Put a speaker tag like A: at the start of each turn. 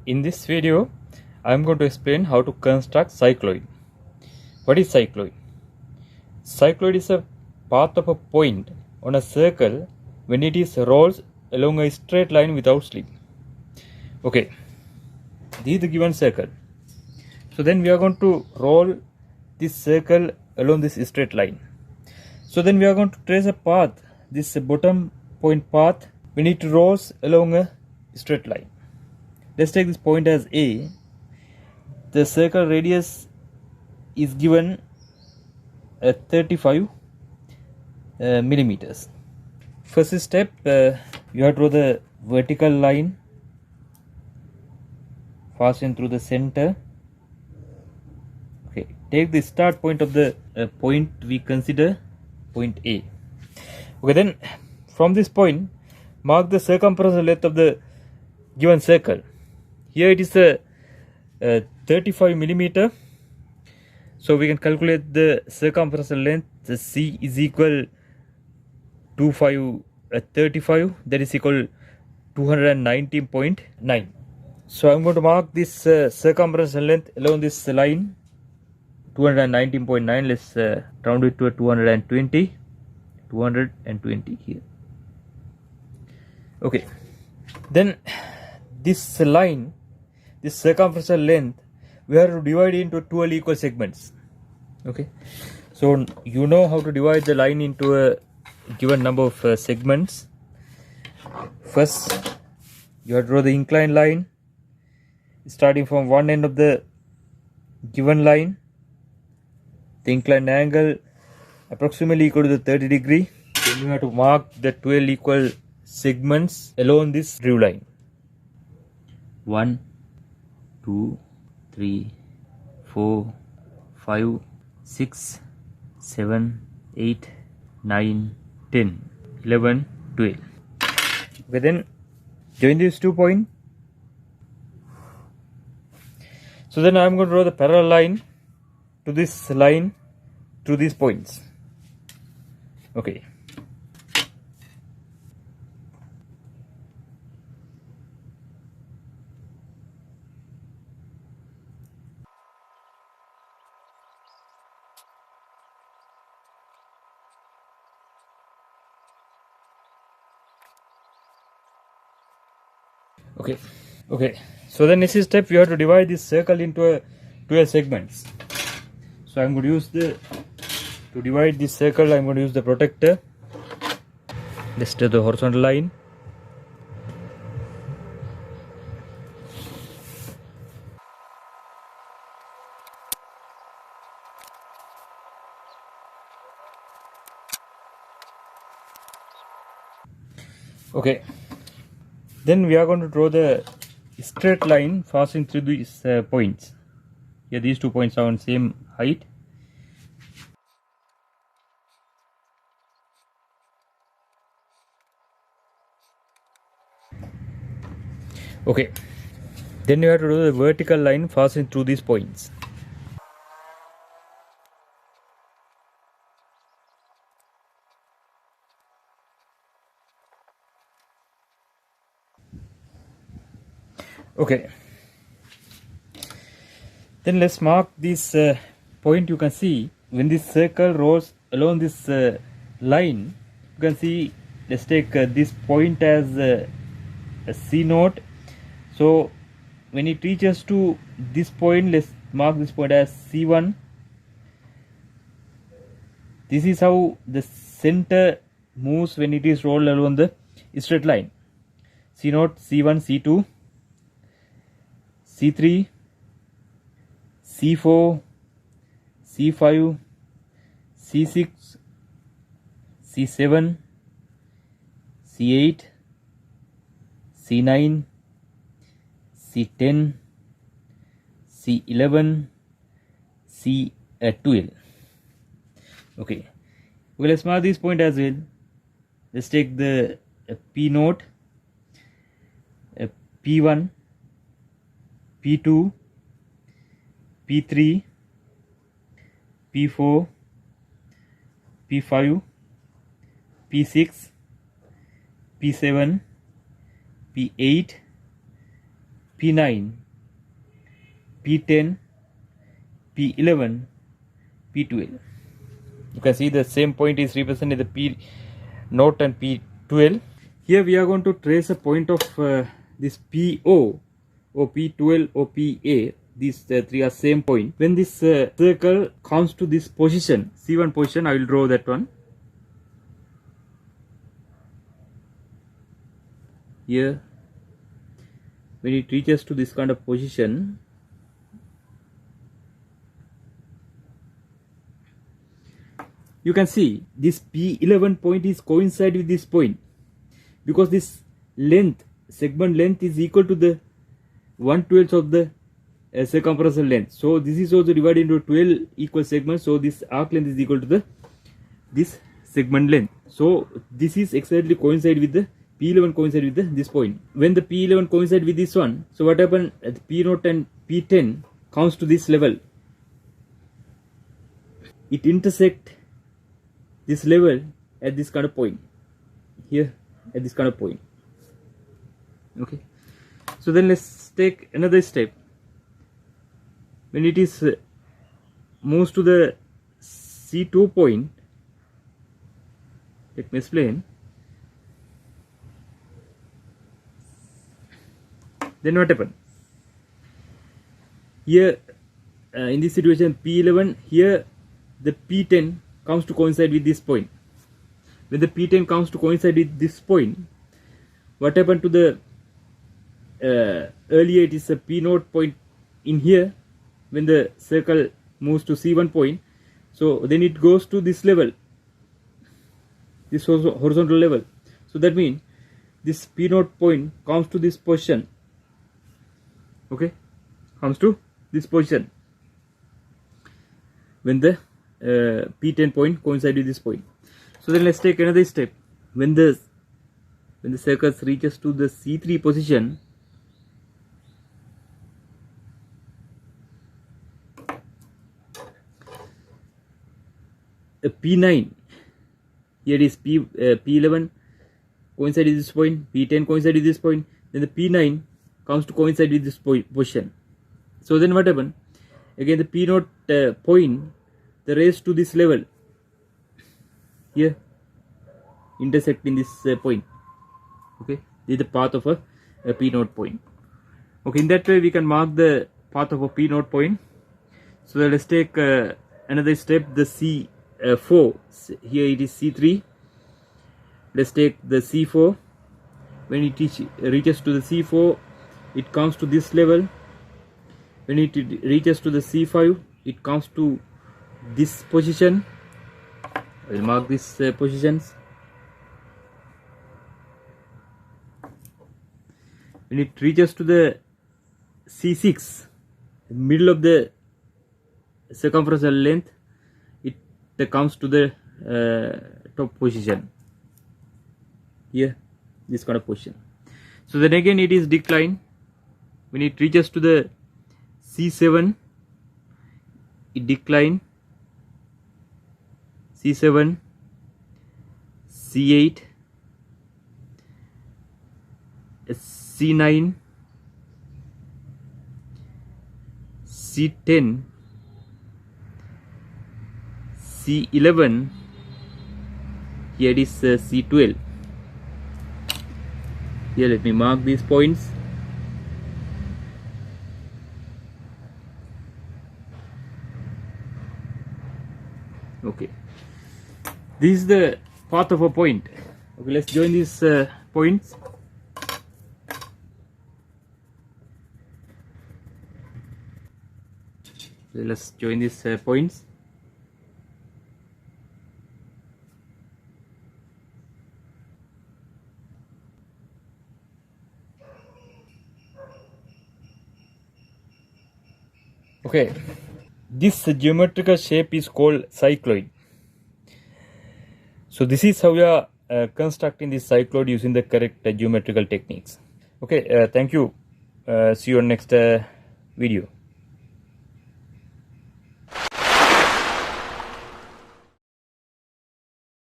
A: In this video, I am going to explain how to construct cycloid. What is cycloid? Cycloid is a path of a point on a circle when it is rolls along a straight line without slip. Okay, this is the given circle. So then we are going to roll this circle along this straight line. So then we are going to trace a path, this bottom point path, when it rolls along a straight line. Let's take this point as A. The circle radius is given at 35 millimeters. First step, you have to draw the vertical line passing through the center. Okay, take the start point of the point we consider point A. Okay, then from this point, mark the circumference length of the given circle. Here it is a 35 millimeter. So we can calculate the circumference length. The C is equal to 35. That is equal 219.9. So I'm going to mark this circumference length along this line. 219.9. Let's round it to a 220. 220 here. Okay. Then this line, this circumferential length, we have to divide into 12 equal segments. Okay, so you know how to divide the line into a given number of segments. First, you have to draw the inclined line starting from one end of the given line. The inclined angle approximately equal to the 30 degree. Then you have to mark the 12 equal segments along this drew line. 1, 2, 3, 4, 5, 6, 7, 8, 9, 10, 11, 12. Okay, then join these 2 points. So then I am going to draw the parallel line to this line to these points. Okay. Okay, so the next step, you have to divide this circle into 12 segments. So I'm going to use to divide this circle, I'm going to use the protractor. Let's do the horizontal line. Okay, then we are going to draw the straight line passing through these points. Here these 2 points are on same height. Okay, then you have to draw the vertical line passing through these points. Okay, then let's mark this point. You can see when this circle rolls along this line, you can see, let's take this point as a C note. So when it reaches to this point, let's mark this point as C1. This is how the center moves when it is rolled along the straight line. C note, C1, C2, C3, C4, C5, C6, C7, C8, C9, C10, C11, C12. Okay, well, let's mark this point as well. Let's take the P note, P1, P2, P3, P4, P5, P6, P7, P8, P9, P10, P11, P12. You can see the same point is represented in the P0 and P12. Here we are going to trace a point of this PO or P12 or PA. These three are same point. When this circle comes to this position, C1 position, I will draw that one. Here, when it reaches to this kind of position, you can see this P11 point is coincide with this point, because this length, segment length, is equal to the 1/12 of the circumference length. So this is also divided into 12 equal segments. So this arc length is equal to this segment length. So this is exactly coincide with the P11 coincide with this point. When the P11 coincide with this one, so what happened at P0 and P10 comes to this level, it intersect this level at this kind of point, here at this kind of point. Okay, so then let's take another step. When it is moves to the C2 point, let me explain. Then what happened? Here in this situation, P11, here the P10 comes to coincide with this point. When the P10 comes to coincide with this point, what happened to the earlier it is a P0 point in here. When the circle moves to C1 point, so then it goes to this level, this horizontal level. So that means this P0 point comes to this position. Okay, comes to this position when the P10 point coincides with this point. So then let's take another step. When the circle reaches to the C3 position, P9, here it is P11 coincide with this point, P10 coincide with this point, then the P9 comes to coincide with this position. So then what happened? Again the P0 point, the raise to this level, here intersect in this point. Okay, this is the path of a P0 point. Okay, in that way we can mark the path of a P0 point. So let's take another step, the C4. Here it is C3. Let's take the C4. When it reaches to the C4, it comes to this level. When it reaches to the C5, it comes to this position. I will mark these positions. When it reaches to the C6, the middle of the circumferential length, it comes to the top position, here, this kind of position. So then again it is decline. When it reaches to the C7, it decline, C7, C8, C9, C10, C11, here it is C12. Here let me mark these points. Okay, this is the path of a point. Okay, let's join these points. So let's join these points. Okay, this geometrical shape is called cycloid. So this is how we are constructing this cycloid using the correct geometrical techniques. Okay, thank you. See you on next video.